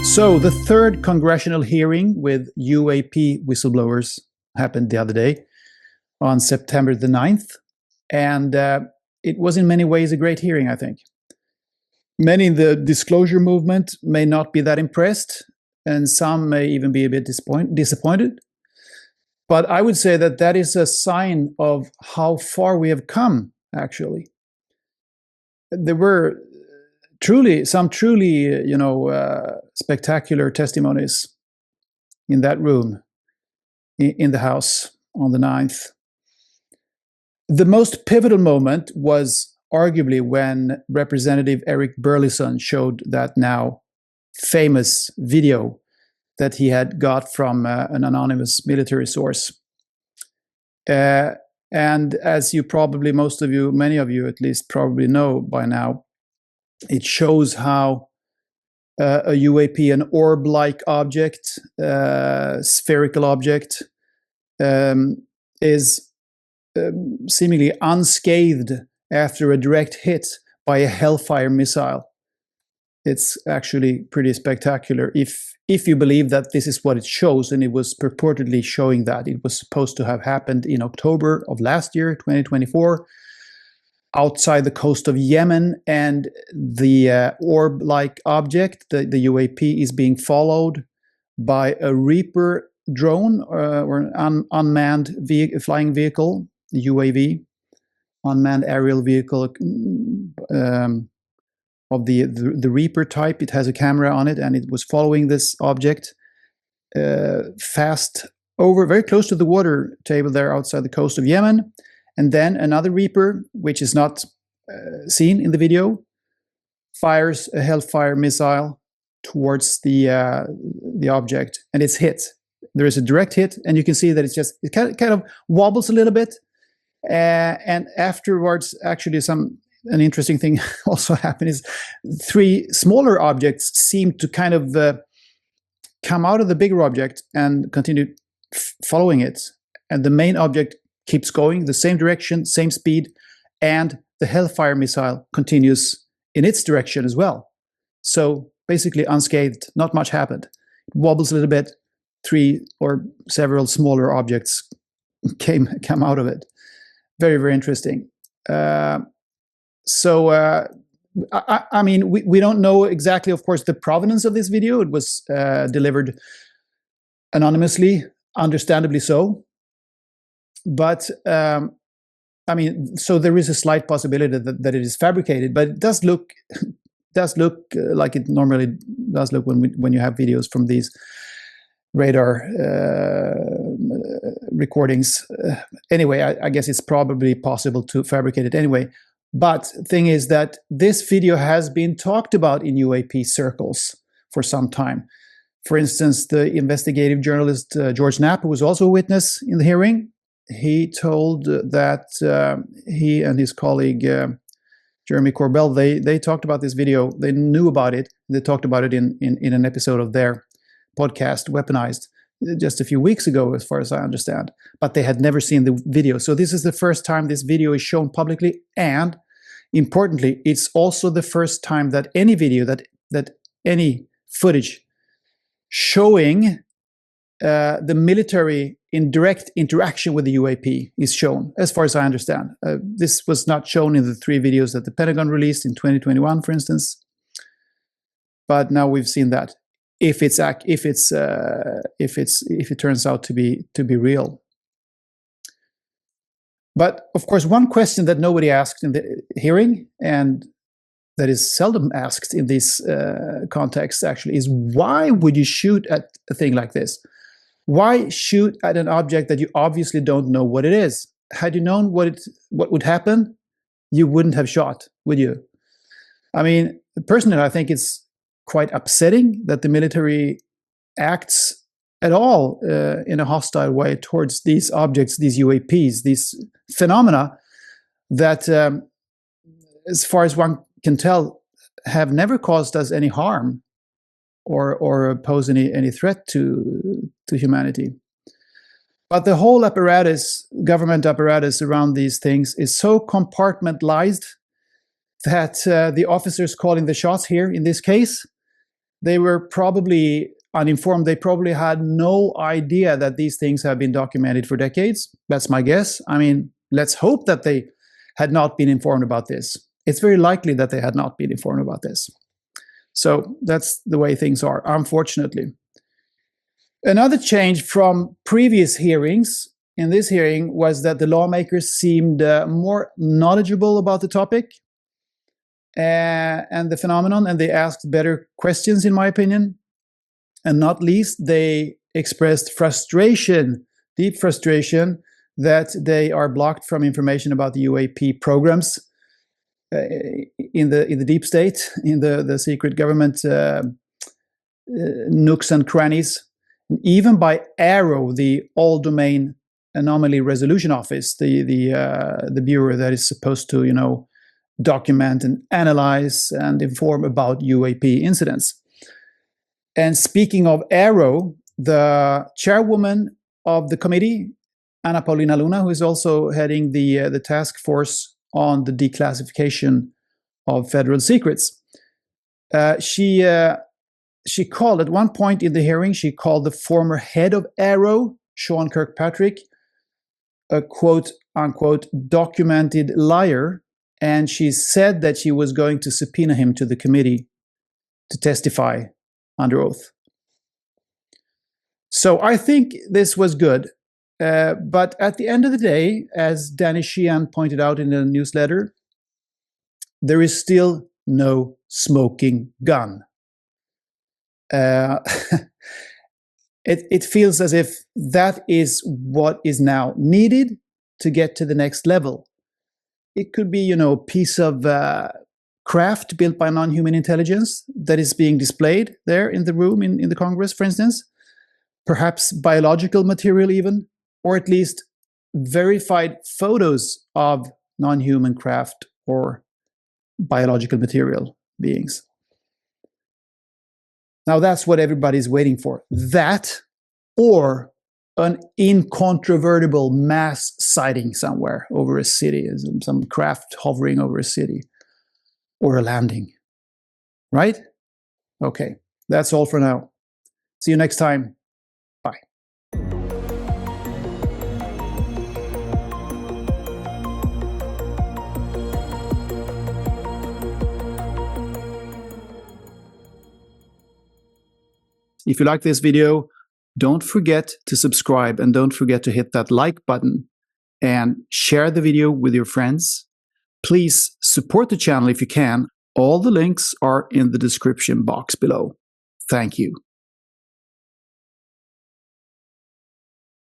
So the third congressional hearing with UAP whistleblowers happened the other day on September the 9th. And it was in many ways a great hearing, I think. Many in the disclosure movement may not be that impressed, and some may even be a bit disappointed. But I would say that that is a sign of how far we have come, actually. There were some truly, spectacular testimonies in that room, in the House on the 9th. The most pivotal moment was arguably when Representative Eric Burlison showed that now famous video that he had got from an anonymous military source. And as you probably, many of you at least probably know by now, it shows how a UAP, an orb-like object, spherical object, is seemingly unscathed after a direct hit by a Hellfire missile. It's actually pretty spectacular if you believe that this is what it shows, and it was purportedly showing that. It was supposed to have happened in October of last year, 2024, outside the coast of Yemen, and the orb-like object, the UAP, is being followed by a Reaper drone or an unmanned flying vehicle, UAV, unmanned aerial vehicle of the Reaper type. It has a camera on it, and it was following this object fast over, very close to the water table there outside the coast of Yemen. And then another Reaper, which is not seen in the video, fires a Hellfire missile towards the object, and it's hit. There is a direct hit, and you can see that it kind of wobbles a little bit. And afterwards, actually, an interesting thing also happened is 3 smaller objects seem to kind of come out of the bigger object and continue following it. And the main object keeps going the same direction, same speed, and the Hellfire missile continues in its direction as well. So basically unscathed, not much happened. It wobbles a little bit. 3 or several smaller objects come out of it. Very, very interesting. I mean, we don't know exactly, of course, the provenance of this video. It was delivered anonymously, understandably so. But I mean, so there is a slight possibility that it is fabricated, but it does look like it normally does look when you have videos from these radar recordings. Anyway, I guess it's probably possible to fabricate it anyway. But the thing is that this video has been talked about in UAP circles for some time. For instance, the investigative journalist George Knapp, who was also a witness in the hearing, he told that he and his colleague Jeremy Corbell, they talked about this video. They knew about it. They talked about it in an episode of their podcast, Weaponized, just a few weeks ago, as far as I understand. But they had never seen the video. So this is the first time this video is shown publicly. And importantly, it's also the first time that any video, that any footage showing the military in direct interaction with the UAP is shown, as far as I understand. This was not shown in the 3 videos that the Pentagon released in 2021, for instance. But now we've seen that. If it turns out to be real. But of course, one question that nobody asked in the hearing, and that is seldom asked in this context actually, is why would you shoot at a thing like this? Why shoot at an object that you obviously don't know what it is? Had you known what would happen, you wouldn't have shot, would you? I mean, personally, I think it's quite upsetting that the military acts at all in a hostile way towards these objects, these UAPs, these phenomena that, as far as one can tell, have never caused us any harm or pose any threat to humanity. But the whole apparatus, government apparatus around these things is so compartmentalized that the officers calling the shots here in this case, they were probably uninformed. They probably had no idea that these things have been documented for decades. That's my guess. I mean, let's hope that they had not been informed about this. It's very likely that they had not been informed about this. So that's the way things are, unfortunately. Another change from previous hearings in this hearing was that the lawmakers seemed more knowledgeable about the topic and the phenomenon, and they asked better questions, in my opinion. And not least, they expressed frustration, deep frustration, that they are blocked from information about the UAP programs in the deep state, in the secret government nooks and crannies. And even by ARROW, the All Domain Anomaly Resolution Office, the bureau that is supposed to, document and analyze and inform about UAP incidents. And speaking of ARROW, the chairwoman of the committee, Ana Paulina Luna, who is also heading the task force on the declassification of federal secrets, she called, at one point in the hearing, she called the former head of ARROW, Sean Kirkpatrick, a quote-unquote documented liar, and she said that she was going to subpoena him to the committee to testify under oath. So I think this was good. But at the end of the day, as Danny Sheehan pointed out in the newsletter, there is still no smoking gun. It feels as if that is what is now needed to get to the next level. It could be, a piece of craft built by non-human intelligence that is being displayed there in the room in the Congress, for instance. Perhaps biological material even, or at least verified photos of non-human craft or biological material beings. Now that's what everybody's waiting for. That, or an incontrovertible mass sighting somewhere over a city, some craft hovering over a city, or a landing. Right? Okay, that's all for now. See you next time. Bye. If you like this video, don't forget to subscribe and don't forget to hit that like button and share the video with your friends. Please support the channel if you can. All the links are in the description box below. Thank you.